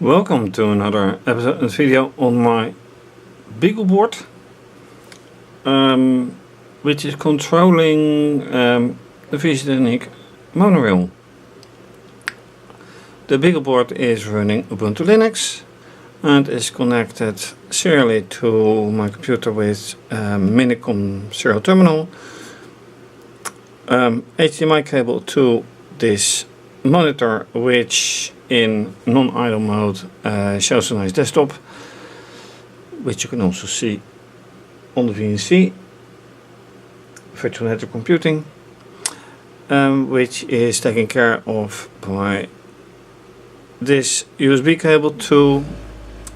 Welcome to another episode and video on my BeagleBoard, which is controlling the fischertechnik monorail. The BeagleBoard is running Ubuntu Linux and is connected serially to my computer with Minicom serial terminal, HDMI cable to this monitor, which in non-idle mode shows a nice desktop, which you can also see on the VNC, virtual network computing, which is taken care of by this USB cable to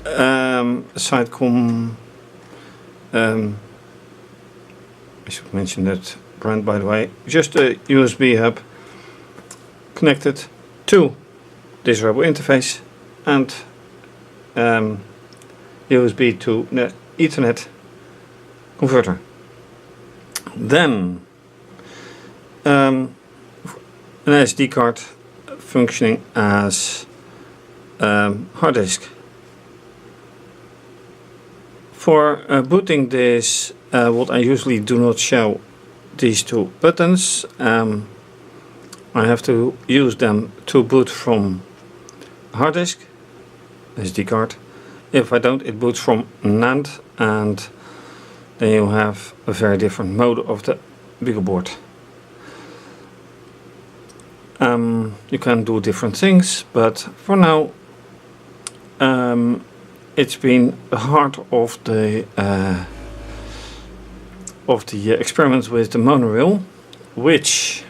Sitecom. I should mention that brand, by the way. Just a USB hub connected to this Robo interface and USB to Ethernet converter. Then an SD card functioning as hard disk. For booting this, what I usually do not show these two buttons. I have to use them to boot from hard disk, SD card. If I don't, it boots from NAND, and then you have a very different mode of the BeagleBoard. You can do different things, but for now it's been the heart of the experiments with the monorail, which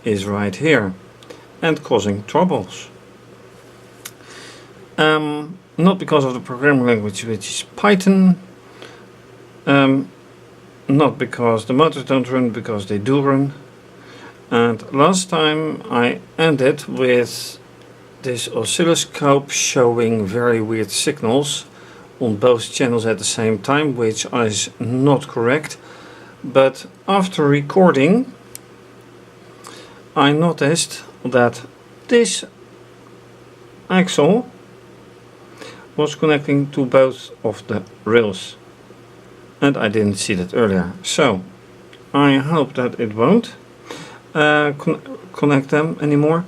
is right here and causing troubles. Not because of the programming language, which is Python, not because the motors don't run, because they do run. And last time I ended with this oscilloscope showing very weird signals on both channels at the same time, which is not correct. But after recording, I noticed that this axle was connecting to both of the rails, and I didn't see that earlier, so I hope that it won't connect them anymore.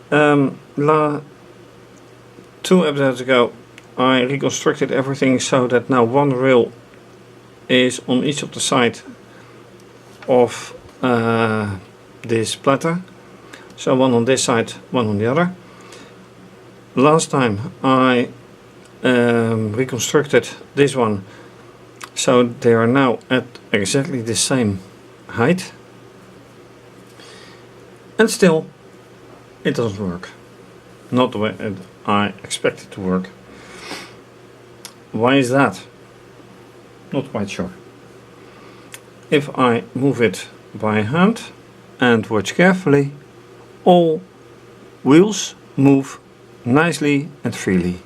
2 episodes ago I reconstructed everything so that now one rail is on each of the sides of this platter, so one on this side, one on the other. Last time I reconstructed this one so they are now at exactly the same height, and still it doesn't work, not the way I expect it to work. Why is that? Not quite sure. If I move it by hand and watch carefully, all wheels move nicely and freely.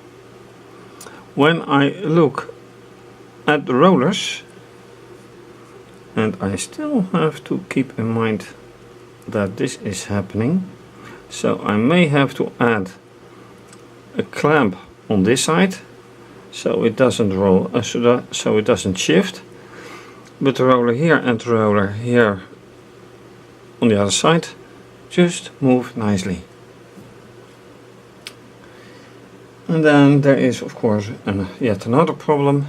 When I look at the rollers, and I still have to keep in mind that this is happening, so I may have to add a clamp on this side so it doesn't roll, so it doesn't shift, but the roller here and the roller here on the other side just move nicely. And then there is, of course, yet another problem,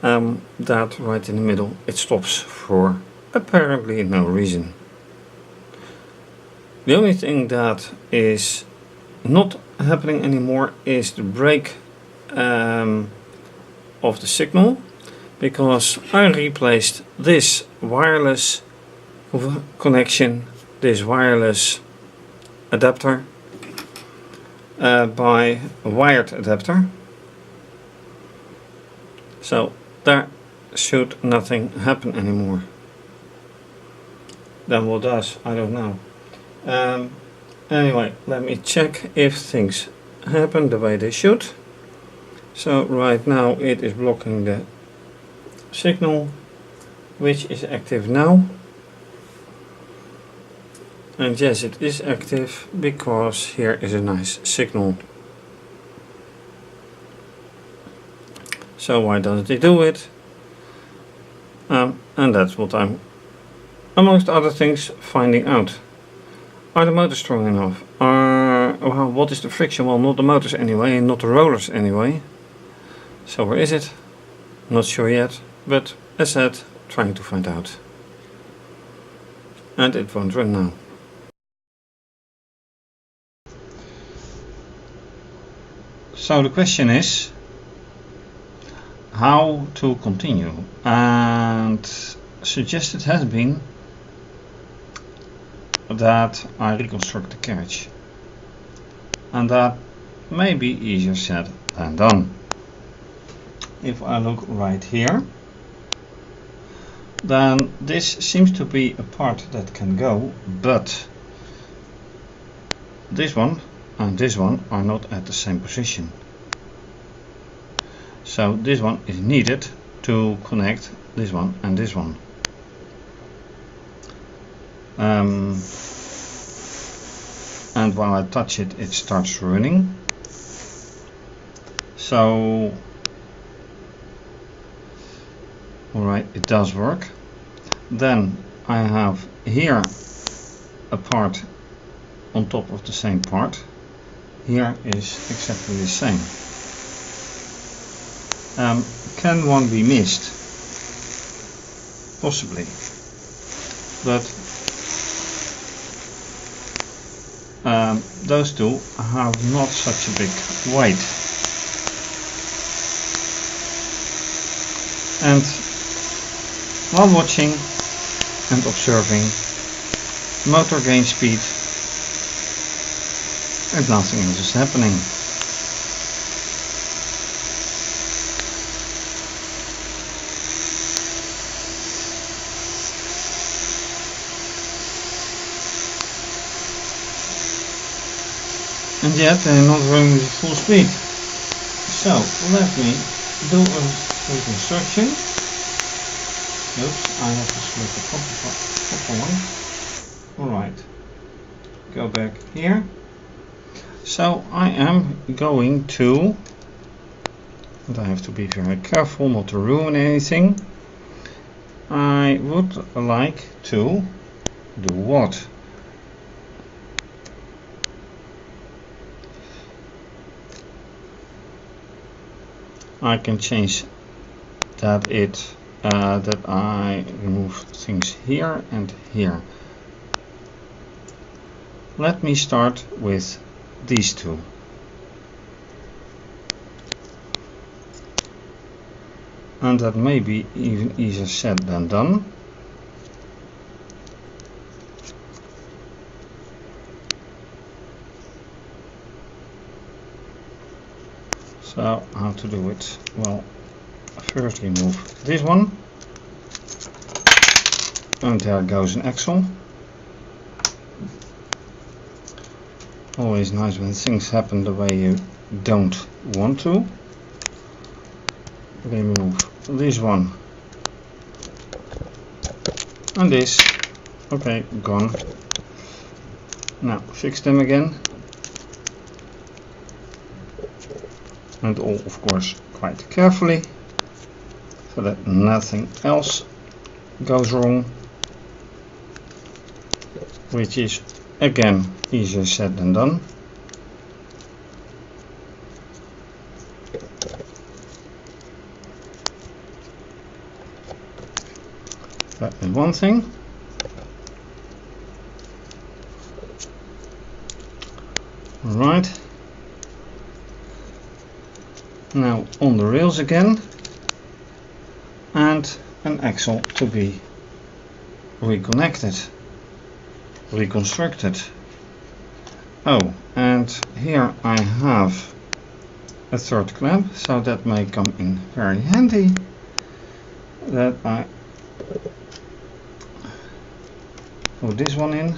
that right in the middle it stops for apparently no reason. The only thing that is not happening anymore is the break of the signal, because I replaced this wireless connection, this wireless adapter, by a wired adapter, so there should nothing happen anymore. Then what does? I don't know. Anyway, let me check if things happen the way they should. So right now it is blocking the signal, which is active now. And yes, it is active because here is a nice signal. So why doesn't it do it? And that's what I'm, amongst other things, finding out. Are the motors strong enough? Well, what is the friction? Well, not the motors anyway, and not the rollers anyway. So where is it? Not sure yet, but as said, trying to find out. And it won't run now. So the question is how to continue, and suggested has been that I reconstruct the carriage, and that may be easier said than done. If I look right here, then this seems to be a part that can go, but this one and this one are not at the same position. So this one is needed to connect this one and this one. And while I touch it, it starts running. So alright, it does work. Then I have here a part on top of the same part. Here is exactly the same. Can one be missed? Possibly, but those two have not such a big weight. And while watching and observing motor gain speed, and nothing else is happening. And yet they're not running at full speed. So let me do a reconstruction. Oops, I have to select the proper one. Alright, go back here. So I am going to, and I have to be very careful not to ruin anything. I would like to do what? I can change that that I remove things here and here. Let me start with these two. And that may be even easier said than done. So how to do it? Well, first remove this one, and there goes an axle. Always nice when things happen the way you don't want to. Remove this one and this. Okay, gone. Now fix them again. And all, of course, quite carefully, so that nothing else goes wrong, which is again easier said than done. That is one thing. All right. Now on the rails again, and an axle to be reconnected, reconstructed. Oh, and here I have a third clamp, so that may come in very handy. That I put this one in.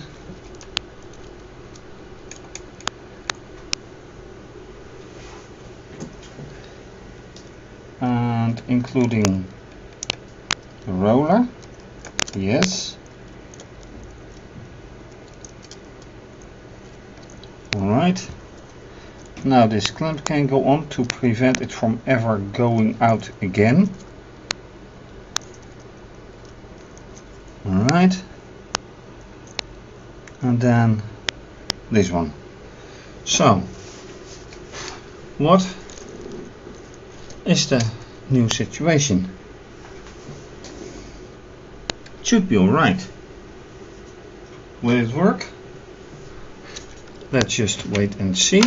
And including the roller, yes. Alright, now this clamp can go on to prevent it from ever going out again. Alright, and then this one. So, what is the new situation? It should be alright. Will it work? Let's just wait and see.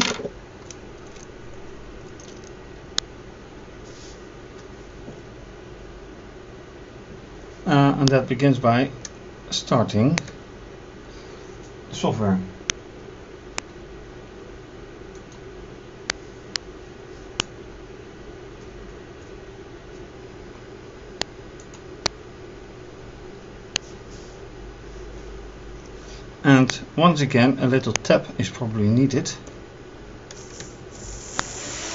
And that begins by starting the software. And once again, a little tap is probably needed.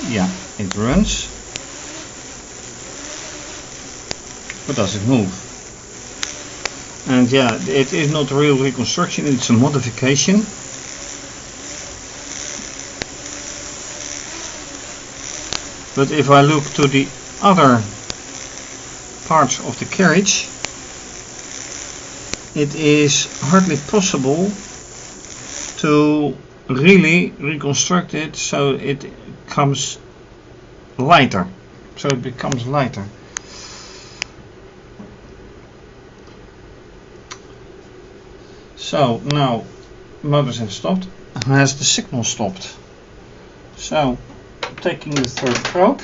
Yeah, it runs. But does it move? And yeah, it is not a real reconstruction, it's a modification. But if I look to the other parts of the carriage, it is hardly possible to really reconstruct it so it becomes lighter. So now motors have stopped. Has the signal stopped? So taking the third probe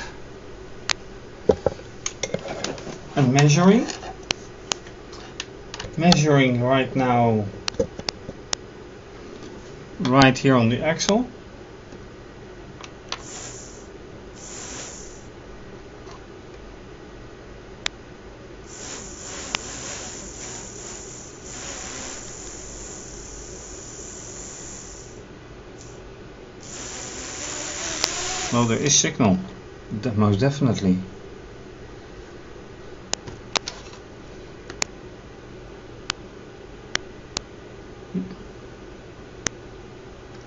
and measuring right now, right here on the axle. Well, there is signal, most definitely.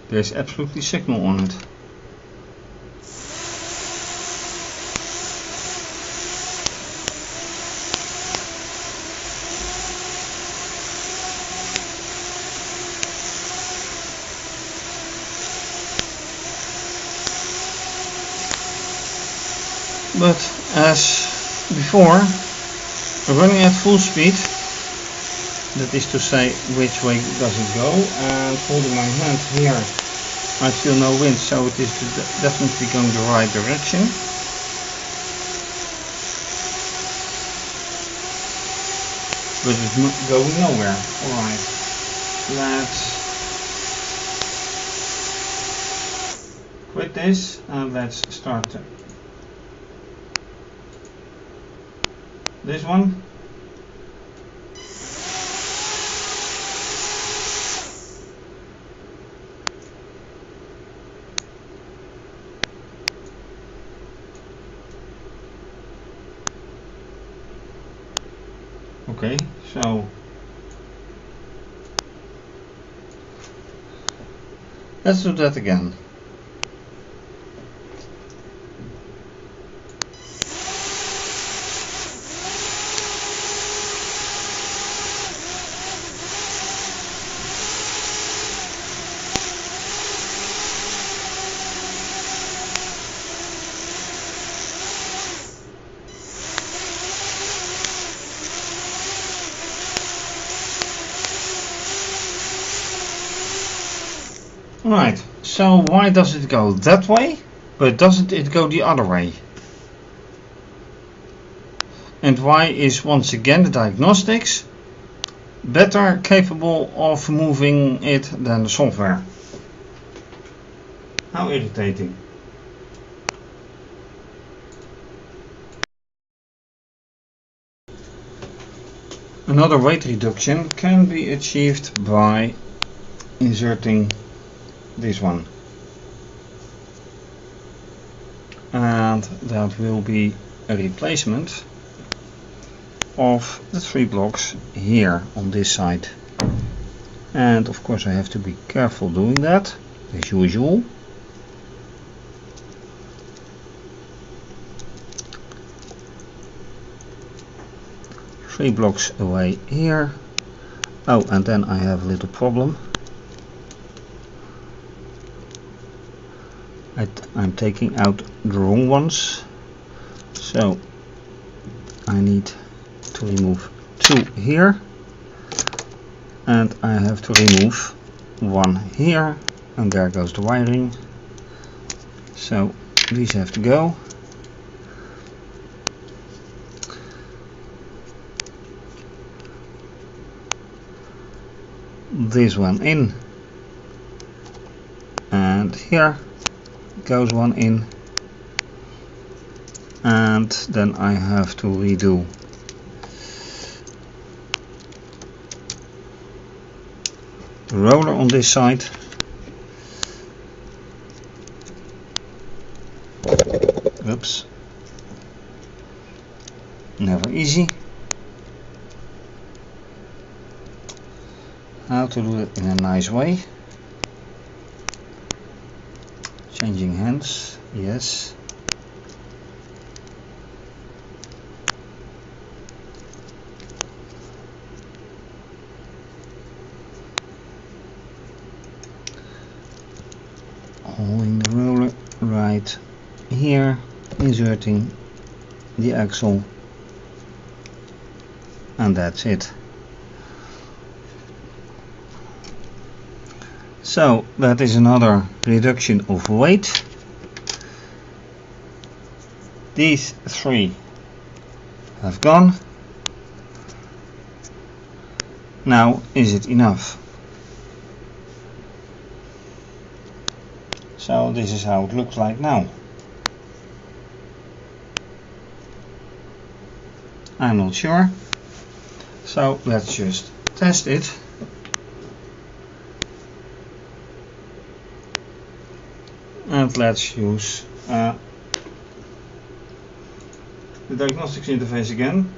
There's absolutely signal on it. But as before, running at full speed, that is to say, which way does it go, and holding my hand here, I feel no wind, so it is definitely going the right direction. But it's not going nowhere. Alright, let's quit this and let's start this one. Okay, so let's do that again. Right, so why does it go that way, but doesn't it go the other way? And why is once again the diagnostics better capable of moving it than the software? How irritating. Another weight reduction can be achieved by inserting this one, and that will be a replacement of the 3 blocks here on this side. And of course I have to be careful doing that, as usual. 3 blocks away here. Oh, and then I have a little problem. I'm taking out the wrong ones, so I need to remove 2 here, and I have to remove 1 here, and there goes the wiring. So these have to go. This one in, and here goes one in, and then I have to redo the roller on this side. Oops, never easy. How to do it in a nice way. Changing hands, yes. Holding the roller right here, inserting the axle, and that's it. So that is another reduction of weight. These 3 have gone. Now, is it enough? So this is how it looks like now. I'm not sure. So let's just test it. And let's use the diagnostics interface again.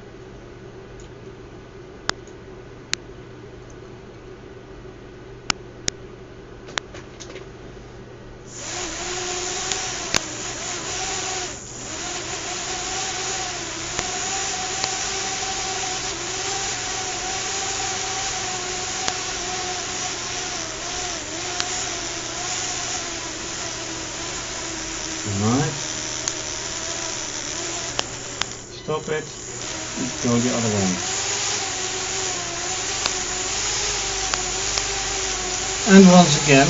Right. Stop it. Go the other way. And once again,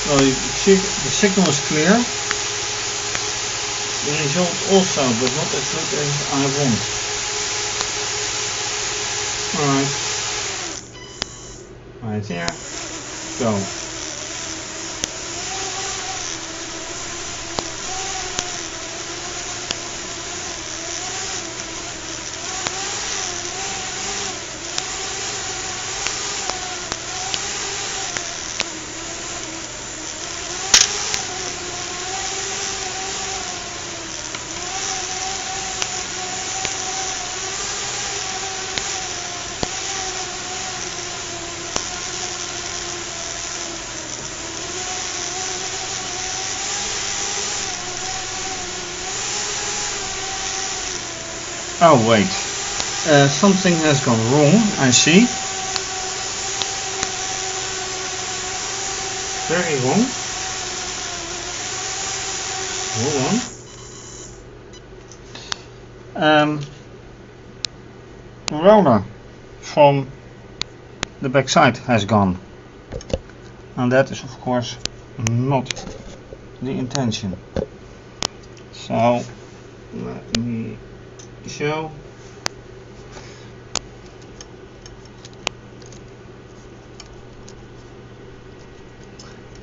well, the signal is clear. The result also, but not as good as I want. Alright. Right here. Go. Oh wait, something has gone wrong, I see. Very wrong. Hold on. The roller from the back side has gone. And that is of course not the intention. So let me show.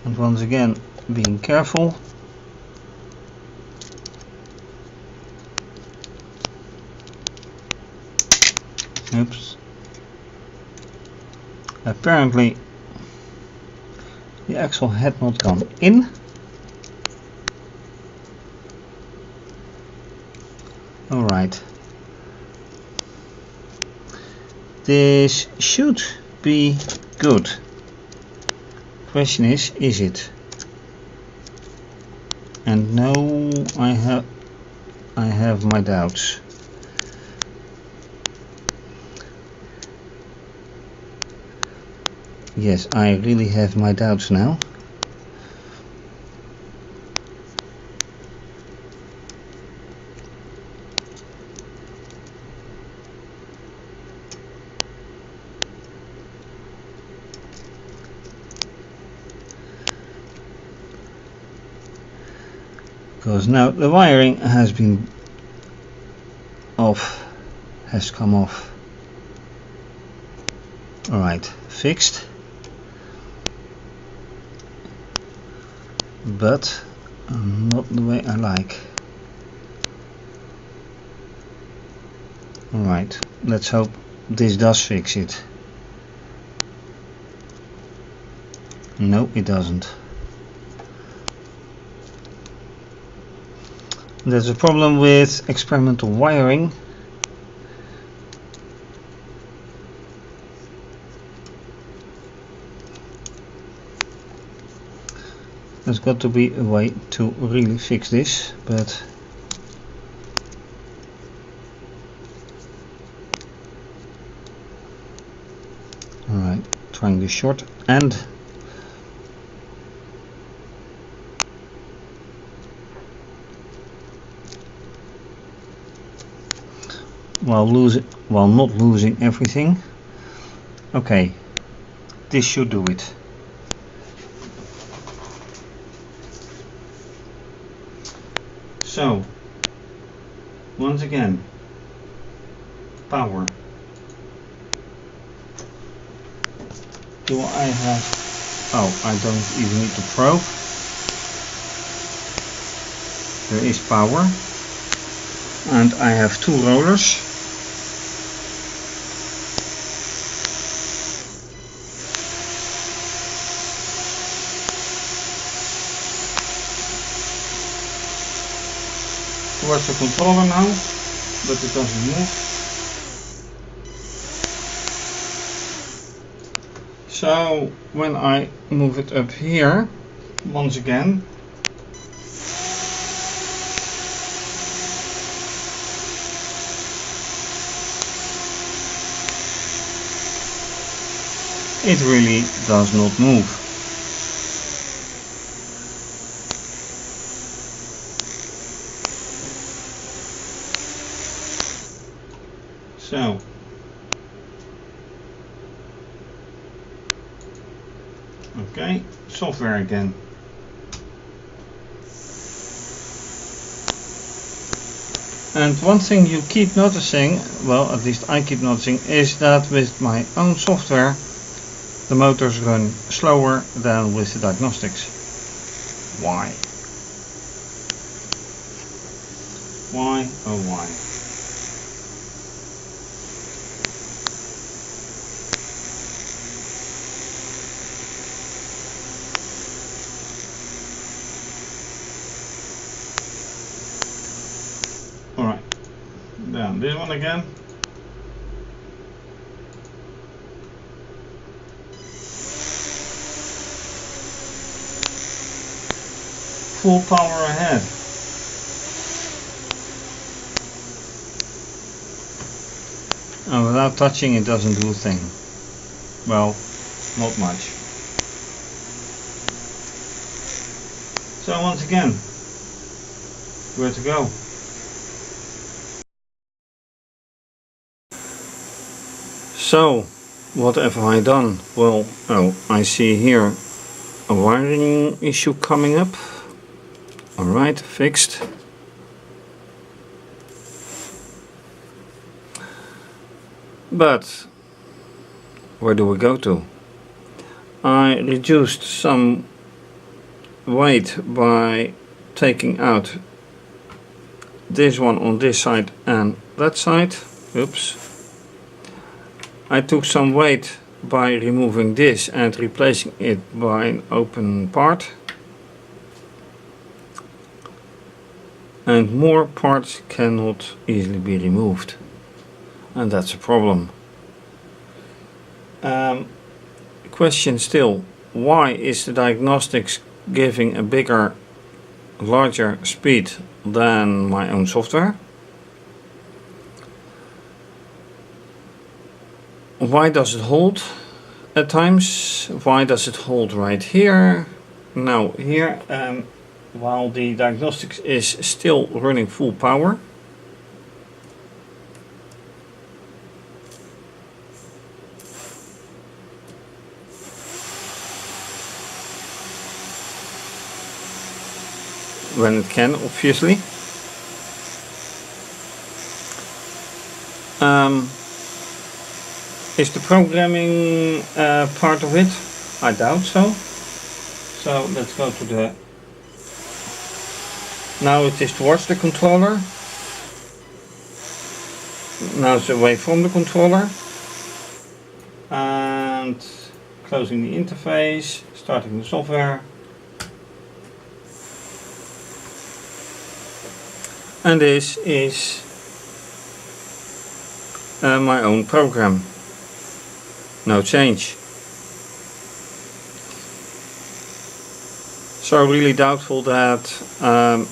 And once again, being careful. Oops. Apparently the axle had not gone in. Alright. This should be good. Question is it? And no, I I have my doubts. Yes, I really have my doubts now. Because now the wiring has been off, has come off. Alright, fixed. But not the way I like. Alright, let's hope this does fix it. No, it doesn't. There's a problem with experimental wiring. There's got to be a way to really fix this, but alright, trying the short end. While not losing everything. Okay, this should do it. So, once again, power. Do I have... oh, I don't even need to probe. There is power. And I have two rollers. Towards the controller now, but it doesn't move. So when I move it up here, once again, it really does not move. So, okay, software again. And one thing you keep noticing, well, at least I keep noticing, is that with my own software the motors run slower than with the diagnostics. Why? Why, oh why? Alright, then this one again. Full power ahead. And without touching it doesn't do a thing. Well, not much. So once again, where to go? So, what have I done? Well, oh, I see here a wiring issue coming up. Alright, fixed. But where do we go to? I reduced some weight by taking out this one on this side and that side. Oops. I took some weight by removing this and replacing it by an open part. And more parts cannot easily be removed, and that's a problem. Question still, why is the diagnostics giving a larger speed than my own software. Why does it hold at times? Why does it hold right here? Now here, while the diagnostics is still running full power, when it can, obviously. Is the programming part of it? I doubt so. So let's go to the... Now it is towards the controller. Now it's away from the controller. And closing the interface, starting the software. And this is my own program. No change. So really doubtful that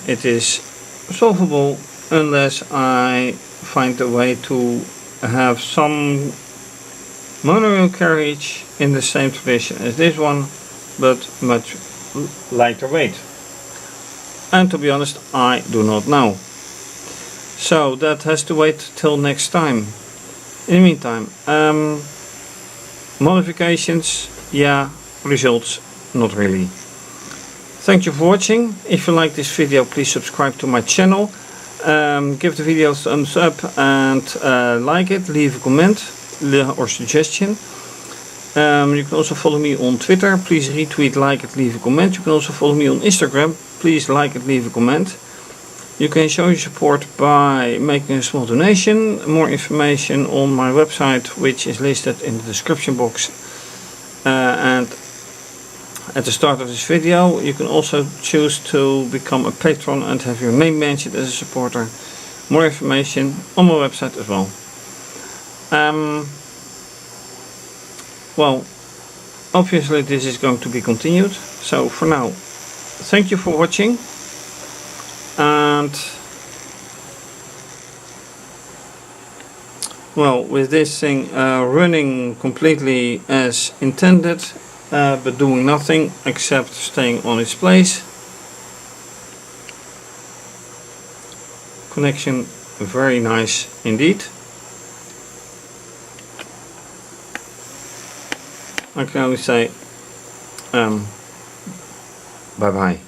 it is solvable unless I find a way to have some monorail carriage in the same tradition as this one, but much lighter weight. And to be honest, I do not know. So that has to wait till next time. In the meantime, modifications, yeah, results, not really. Thank you for watching. If you like this video, please subscribe to my channel. Give the video a thumbs up and like it, leave a comment or suggestion. You can also follow me on Twitter. Please retweet, like it, leave a comment. You can also follow me on Instagram. Please like it, leave a comment. You can show your support by making a small donation. More information on my website, which is listed in the description box. And at the start of this video, you can also choose to become a patron and have your name mentioned as a supporter. More information on my website as well. Well, obviously this is going to be continued. So for now, thank you for watching. And well, with this thing running completely as intended, but doing nothing except staying on its place. Connection very nice indeed. I can only say bye bye.